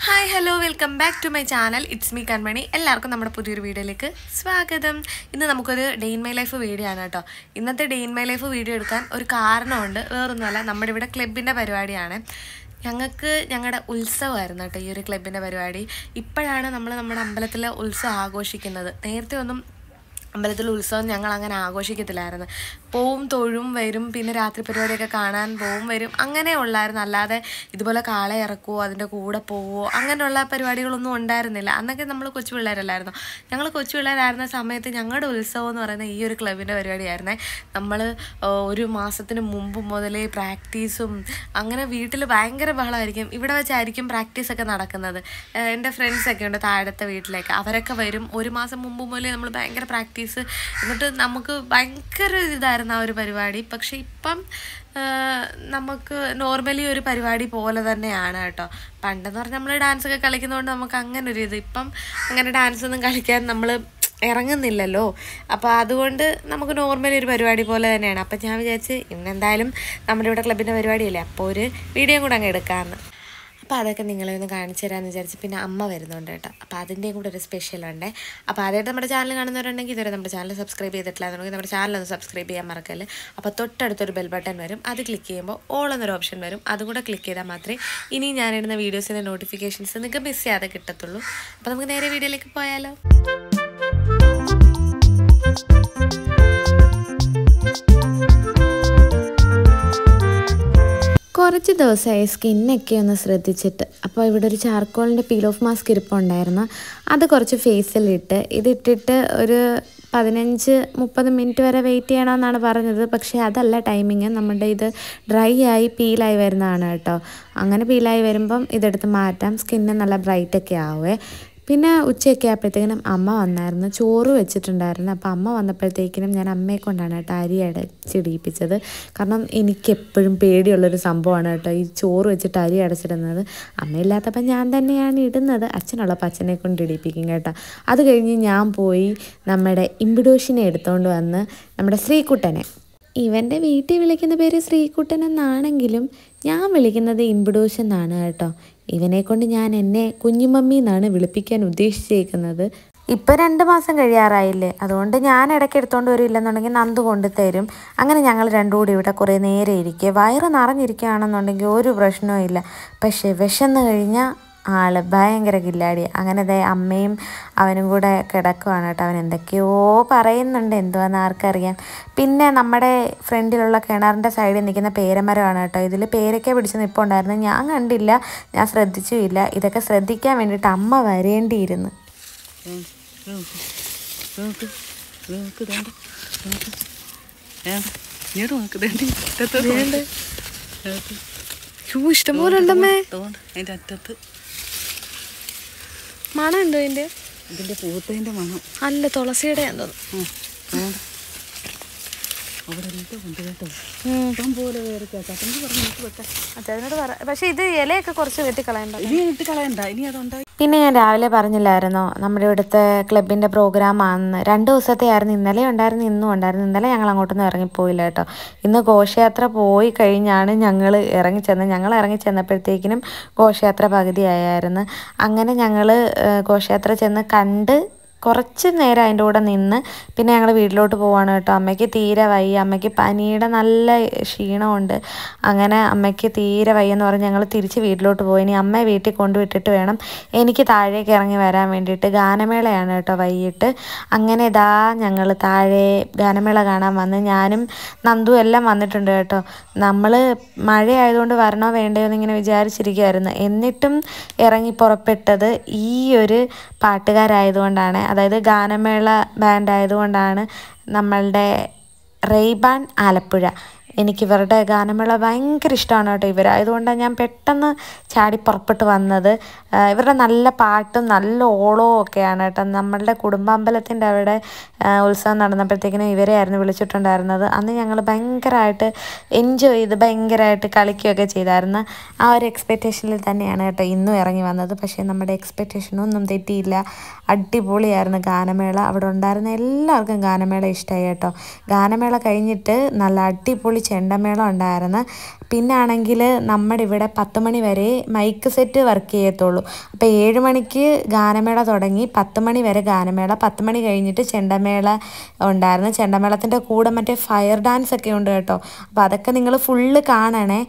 Hi hello welcome back to my channel. It's me Kanmani. എല്ലാവർക്കും നമ്മുടെ പുതിയൊരു വീഡിയോയിലേക്ക് സ്വാഗതം. ഇന്ന് നമുക്കൊരു day in my life video ആണ് കേട്ടോ. ഇന്നത്തെ day in my life video എടുക്കാൻ ഒരു കാരണമുണ്ട്. വേറൊന്നുമല്ല, നമ്മുടെ ഇവിടെ ക്ലബിൻ്റെ പരിപാടിയാണ്. ഞങ്ങളുടെ ഉത്സവമായിരുന്നു കേട്ടോ ഈ ഒരു ക്ലബിൻ്റെ പരിപാടി. ഇപ്പോഴാണ് നമ്മൾ നമ്മുടെ അമ്പലത്തിലെ ഉത്സവം ആഘോഷിക്കുന്നത്. നേരത്തെ ഒന്നും അമ്പലത്തിലെ ഉത്സവം ഞങ്ങൾ അങ്ങനെ ആഘോഷിക്കത്തില്ലായിരുന്നു. പോവും തൊഴും വരും, പിന്നെ രാത്രി പരിപാടിയൊക്കെ കാണാൻ പോവും വരും, അങ്ങനെ ഉള്ളായിരുന്നു. അല്ലാതെ ഇതുപോലെ കാളെ ഇറക്കുവോ അതിൻ്റെ കൂടെ പോവുമോ അങ്ങനെയുള്ള പരിപാടികളൊന്നും ഉണ്ടായിരുന്നില്ല. അന്നൊക്കെ നമ്മൾ കൊച്ചു പിള്ളേരല്ലായിരുന്നു. ഞങ്ങൾ കൊച്ചു പിള്ളേരായിരുന്ന സമയത്ത് ഞങ്ങളുടെ ഉത്സവം എന്ന് പറയുന്നത് ഈ ഒരു ക്ലബിൻ്റെ പരിപാടിയായിരുന്നേ. നമ്മൾ ഒരു മാസത്തിന് മുമ്പ് മുതലേ പ്രാക്ടീസും അങ്ങനെ വീട്ടിൽ ഭയങ്കര ബഹളമായിരിക്കും. ഇവിടെ വെച്ചായിരിക്കും പ്രാക്ടീസൊക്കെ നടക്കുന്നത്. എൻ്റെ ഫ്രണ്ട്സൊക്കെ ഉണ്ട് താഴത്തെ വീട്ടിലേക്ക്, അവരൊക്കെ വരും. ഒരു മാസം മുമ്പ് മുതലേ നമ്മൾ ഭയങ്കര പ്രാക്ടീസ്, എന്നിട്ട് നമുക്ക് ഭയങ്കര ഇതായിരുന്നു ആ ഒരു പരിപാടി. പക്ഷെ ഇപ്പം നമുക്ക് നോർമലി ഒരു പരിപാടി പോലെ തന്നെയാണ് കേട്ടോ. പണ്ടെന്ന് പറഞ്ഞാൽ നമ്മൾ ഡാൻസൊക്കെ കളിക്കുന്നതുകൊണ്ട് നമുക്ക് അങ്ങനെ ഒരു ഇത്, ഇപ്പം അങ്ങനെ ഡാൻസൊന്നും കളിക്കാൻ നമ്മൾ ഇറങ്ങുന്നില്ലല്ലോ. അപ്പോൾ അതുകൊണ്ട് നമുക്ക് നോർമലി ഒരു പരിപാടി പോലെ തന്നെയാണ്. അപ്പം ഞാൻ വിചാരിച്ച് ഇന്നെന്തായാലും നമ്മുടെ ഇവിടെ ക്ലബിൻ്റെ പരിപാടിയല്ലേ, അപ്പോൾ ഒരു വീഡിയോ കൂടെ അങ്ങ് എടുക്കാമെന്ന്. അപ്പോൾ അതൊക്കെ നിങ്ങളെ ഒന്ന് കാണിച്ചു തരാമെന്ന് വിചാരിച്ച്. പിന്നെ അമ്മ വരുന്നുണ്ട് കേട്ടോ, അപ്പോൾ അതിൻ്റെയും കൂടെ ഒരു സ്പെഷ്യലുണ്ട്. അപ്പോൾ ആദ്യമായിട്ട് നമ്മുടെ ചാനൽ കാണുന്നവരുണ്ടെങ്കിൽ ഇതുവരെ നമ്മുടെ ചാനൽ സബ്സ്ക്രൈബ് ചെയ്തിട്ടില്ല എന്നുണ്ടെങ്കിൽ നമ്മുടെ ചാനലൊന്ന് സബ്സ്ക്രൈബ് ചെയ്യാൻ മറക്കല്ലേ. അപ്പോൾ തൊട്ടടുത്തൊരു ബെൽ ബട്ടൺ വരും, അത് ക്ലിക്ക് ചെയ്യുമ്പോൾ ഓൾ എന്നൊരു ഓപ്ഷൻ വരും. അതും കൂടെ ക്ലിക്ക് ചെയ്താൽ മാത്രമേ ഇനി ഞാനിടുന്ന വീഡിയോസിൻ്റെ നോട്ടിഫിക്കേഷൻസ് നിങ്ങൾക്ക് മിസ് ചെയ്യാതെ കിട്ടത്തുള്ളൂ. അപ്പോൾ നമുക്ക് നേരെ വീഡിയോയിലേക്ക് പോയാലോ. കുറച്ച് ദിവസമായി സ്കിന്നൊക്കെ ഒന്ന് ശ്രദ്ധിച്ചിട്ട്. അപ്പോൾ ഇവിടെ ഒരു ചാർക്കോളിൻ്റെ പീൽ ഓഫ് മാസ്ക് ഇരിപ്പുണ്ടായിരുന്നു. അത് കുറച്ച് ഫേസിലിട്ട് ഇതിട്ടിട്ട് ഒരു 15-30 മിനിറ്റ് വരെ വെയിറ്റ് ചെയ്യണമെന്നാണ് പറഞ്ഞത്. പക്ഷേ അതല്ല ടൈമിങ്, നമ്മുടെ ഇത് ഡ്രൈ ആയി പീലായി വരുന്നതാണ് കേട്ടോ. അങ്ങനെ പീലായി വരുമ്പം ഇതെടുത്ത് മാറ്റാം, സ്കിന്ന് നല്ല ബ്രൈറ്റൊക്കെ ആവുമേ. പിന്നെ ഉച്ചയൊക്കെ ആയപ്പോഴത്തേക്കിനും അമ്മ വന്നായിരുന്നു, ചോറ് വെച്ചിട്ടുണ്ടായിരുന്നു. അപ്പോൾ അമ്മ വന്നപ്പോഴത്തേക്കിനും ഞാൻ അമ്മയെ കൊണ്ടാണ് കേട്ടോ അരി അടച്ചിടിയിപ്പിച്ചത്. കാരണം എനിക്കെപ്പോഴും പേടിയുള്ളൊരു സംഭവമാണ് കേട്ടോ ഈ ചോറ് വെച്ചിട്ട് അരി അടച്ചിടുന്നത്. അമ്മയില്ലാത്തപ്പോൾ ഞാൻ തന്നെയാണ് ഇടുന്നത്, അച്ഛനുള്ളപ്പോൾ അച്ഛനെ കൊണ്ട് ഇടിയിപ്പിക്കും കേട്ടോ. അത് കഴിഞ്ഞ് ഞാൻ പോയി നമ്മുടെ ഇമ്പിഡോഷിനെ എടുത്തുകൊണ്ട് വന്ന് നമ്മുടെ ശ്രീകുട്ടനെ, ഇവൻ്റെ വീട്ടിൽ വിളിക്കുന്ന പേര് ശ്രീകുട്ടൻ എന്നാണെങ്കിലും ഞാൻ വിളിക്കുന്നത് ഇമ്പിഡോഷ് എന്നാണ് കേട്ടോ. ഇവനെ കൊണ്ട് ഞാൻ എന്നെ കുഞ്ഞുമമ്മി എന്നാണ് വിളിപ്പിക്കാൻ ഉദ്ദേശിച്ചേക്കുന്നത്. ഇപ്പോൾ 2 മാസം കഴിയാറായില്ലേ, അതുകൊണ്ട് ഞാൻ ഇടയ്ക്ക് എടുത്തുകൊണ്ട് വരില്ലെന്നുണ്ടെങ്കിൽ നന്ദു കൊണ്ട് തരും. അങ്ങനെ ഞങ്ങൾ രണ്ടും കൂടി ഇവിടെ കുറേ നേരം ഇരിക്കുക. വയറ് നിറഞ്ഞിരിക്കുകയാണെന്നുണ്ടെങ്കിൽ ഒരു പ്രശ്നവും ഇല്ല. പക്ഷേ വിശന്ന് കഴിഞ്ഞാൽ ആൾ ഭയങ്കര കില്ലാടി. അങ്ങനെ അമ്മയും അവനും കൂടെ കിടക്കുവാണ് കേട്ടോ. അവൻ എന്തൊക്കെയോ പറയുന്നുണ്ട്, എന്തുവാന്ന് ആർക്കറിയാം. പിന്നെ നമ്മുടെ ഫ്രണ്ടിലുള്ള കിണറിൻ്റെ സൈഡിൽ നിൽക്കുന്ന പേരമരമാണ് കേട്ടോ. ഇതിൽ പേരൊക്കെ പിടിച്ച് നിൽപ്പുണ്ടായിരുന്നു, ഞാൻ കണ്ടില്ല, ഞാൻ ശ്രദ്ധിച്ചുമില്ല. ഇതൊക്കെ ശ്രദ്ധിക്കാൻ വേണ്ടിയിട്ട് അമ്മ വരേണ്ടിയിരുന്നു. ഇഷ്ടംപോലെ ഉണ്ടമ്മേ. മണം ഉണ്ടോ ഇതിൻ്റെ? ഇതിൻ്റെ പൂത്തതിൻ്റെ മണം അല്ല, തുളസിയുടെ തോന്നുന്നു. അവിടെ എല്ലാം ഉണ്ട് കേട്ടോ, ഇഷ്ടം പോലെ പേരൊക്കെ. ചട്ടമ്പി പറഞ്ഞു വെക്കാം അച്ഛനോട് പറ. പക്ഷെ ഇത് ഇലയൊക്കെ കുറച്ച് വെട്ടിക്കളയണ്ട, ഇനി ഇട്ട് കളയണ്ട, ഇനി അതുണ്ടായി. പിന്നെ ഞാൻ രാവിലെ പറഞ്ഞില്ലായിരുന്നോ നമ്മുടെ ഇവിടുത്തെ ക്ലബിൻ്റെ പ്രോഗ്രാമാണെന്ന്. 2 ദിവസത്തെ ആയിരുന്നു. ഇന്നലെ ഉണ്ടായിരുന്നു, ഇന്നും ഉണ്ടായിരുന്നു. ഇന്നലെ ഞങ്ങൾ അങ്ങോട്ടൊന്നും ഇറങ്ങിപ്പോയില്ല കേട്ടോ. ഇന്ന് ഘോഷയാത്ര പോയി കഴിഞ്ഞാണ് ഞങ്ങൾ ഇറങ്ങിച്ചെന്നത്. ഞങ്ങൾ ഇറങ്ങിച്ചെന്നപ്പോഴത്തേക്കിനും ഘോഷയാത്ര പകുതിയായിരുന്നു. അങ്ങനെ ഞങ്ങൾ ഘോഷയാത്ര ചെന്ന് കണ്ട് കുറച്ച് നേരം അതിൻ്റെ കൂടെ നിന്ന് പിന്നെ ഞങ്ങൾ വീട്ടിലോട്ട് പോവാണ് കേട്ടോ. അമ്മയ്ക്ക് തീരെ വയ്യ, അമ്മയ്ക്ക് പനിയുടെ നല്ല ക്ഷീണമുണ്ട്. അങ്ങനെ അമ്മയ്ക്ക് തീരെ വയ്യെന്ന് പറഞ്ഞ് ഞങ്ങൾ തിരിച്ച് വീട്ടിലോട്ട് പോയി. ഇനി അമ്മയെ വീട്ടിൽ കൊണ്ടുവിട്ടിട്ട് വേണം എനിക്ക് താഴേക്ക് ഇറങ്ങി വരാൻ വേണ്ടിയിട്ട്. ഗാനമേളയാണ് കേട്ടോ വൈകിട്ട്. അങ്ങനെ ഇതാ ഞങ്ങൾ താഴെ ഗാനമേള കാണാൻ വന്ന് ഞാനും നന്ദു എല്ലാം വന്നിട്ടുണ്ട് കേട്ടോ. നമ്മൾ മഴയായതുകൊണ്ട് വരണോ വേണ്ടയോ എന്നിങ്ങനെ വിചാരിച്ചിരിക്കുമായിരുന്നു. എന്നിട്ടും ഇറങ്ങി പുറപ്പെട്ടത് ഈ ഒരു പാട്ടുകാരായതുകൊണ്ടാണ്, അതായത് ഗാനമേള ബാൻഡ് ആയതുകൊണ്ടാണ്. നമ്മളുടെ റെയ്ബാൻ ആലപ്പുഴ. എനിക്കിവരുടെ ഗാനമേള ഭയങ്കര ഇഷ്ടമാണ് കേട്ടോ. ഇവരായതുകൊണ്ടാണ് ഞാൻ പെട്ടെന്ന് ചാടി പുറപ്പെട്ട് വന്നത്. ഇവരുടെ നല്ല പാട്ടും നല്ല ഓളവും ഒക്കെയാണ് കേട്ടോ. നമ്മളുടെ കുടുംബാമ്പലത്തിൻ്റെ അവിടെ ഉത്സവം നടന്നപ്പോഴത്തേക്കിനും ഇവരെ ആയിരുന്നു വിളിച്ചിട്ടുണ്ടായിരുന്നത്. അന്ന് ഞങ്ങൾ ഭയങ്കരമായിട്ട് എൻജോയ് ചെയ്ത് ഭയങ്കരമായിട്ട് കളിക്കുകയൊക്കെ ചെയ്തായിരുന്നു. ആ ഒരു എക്സ്പെക്റ്റേഷനിൽ തന്നെയാണ് കേട്ടോ ഇന്നും ഇറങ്ങി വന്നത്. പക്ഷേ നമ്മുടെ എക്സ്പെക്റ്റേഷനൊന്നും തെറ്റിയില്ല. അടിപൊളിയായിരുന്നു ഗാനമേള. അവിടെ ഉണ്ടായിരുന്ന എല്ലാവർക്കും ഗാനമേള ഇഷ്ടമായി കേട്ടോ. ഗാനമേള കഴിഞ്ഞിട്ട് നല്ല അടിപൊളി ചെണ്ടമേളം ഉണ്ടായിരുന്നു. പിന്നെ ആണെങ്കിൽ നമ്മുടെ ഇവിടെ 10 മണി വരെ മൈക്ക് സെറ്റ് വർക്ക് ചെയ്യത്തുള്ളൂ. അപ്പോൾ 7 മണിക്ക് ഗാനമേള തുടങ്ങി 10 മണി വരെ ഗാനമേള. 10 മണി കഴിഞ്ഞിട്ട് ചെണ്ടമേള ഉണ്ടായിരുന്നു. ചെണ്ടമേളത്തിൻ്റെ കൂടെ മറ്റേ ഫയർ ഡാൻസ് ഒക്കെ ഉണ്ട് കേട്ടോ. അപ്പോൾ അതൊക്കെ നിങ്ങൾ ഫുള്ള് കാണണേ.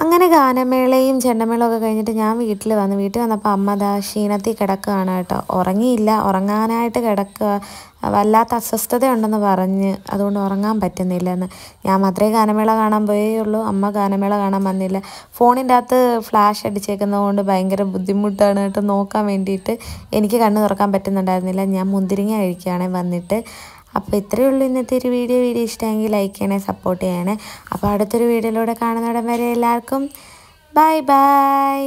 അങ്ങനെ ഗാനമേളയും ചെണ്ടമേളയും ഒക്കെ കഴിഞ്ഞിട്ട് ഞാൻ വീട്ടിൽ വന്നപ്പോൾ അമ്മ ദാ ക്ഷീണത്തിൽ കിടക്കുകയാണ് കേട്ടോ. ഉറങ്ങിയില്ല, ഉറങ്ങാനായിട്ട് കിടക്കുക. വല്ലാത്ത അസ്വസ്ഥത ഉണ്ടെന്ന് പറഞ്ഞ്, അതുകൊണ്ട് ഉറങ്ങാൻ പറ്റുന്നില്ലെന്ന്. ഞാൻ മാത്രമേ ഗാനമേള കാണാൻ പോയുള്ളൂ, അമ്മ ഗാനമേള കാണാൻ വന്നില്ല. ഫോണിൻ്റെ അകത്ത് ഫ്ലാഷ് അടിച്ചേക്കുന്നത് കൊണ്ട് ഭയങ്കര ബുദ്ധിമുട്ടാണ് കേട്ടോ നോക്കാൻ വേണ്ടിയിട്ട്. എനിക്ക് കണ്ണ് തുറക്കാൻ പറ്റുന്നുണ്ടായിരുന്നില്ല. ഞാൻ മുന്തിരിങ്ങ കഴിക്കുകയാണ് വന്നിട്ട്. അപ്പോൾ ഇത്രയേ ഉള്ളൂ ഇന്നത്തെ ഒരു വീഡിയോ ഇഷ്ടമെങ്കിൽ ലൈക്ക് ചെയ്യണേ, സപ്പോർട്ട് ചെയ്യണേ. അപ്പോൾ അടുത്തൊരു വീഡിയോയിലൂടെ കാണുന്നിടം വരെ എല്ലാവർക്കും ബൈ ബൈ.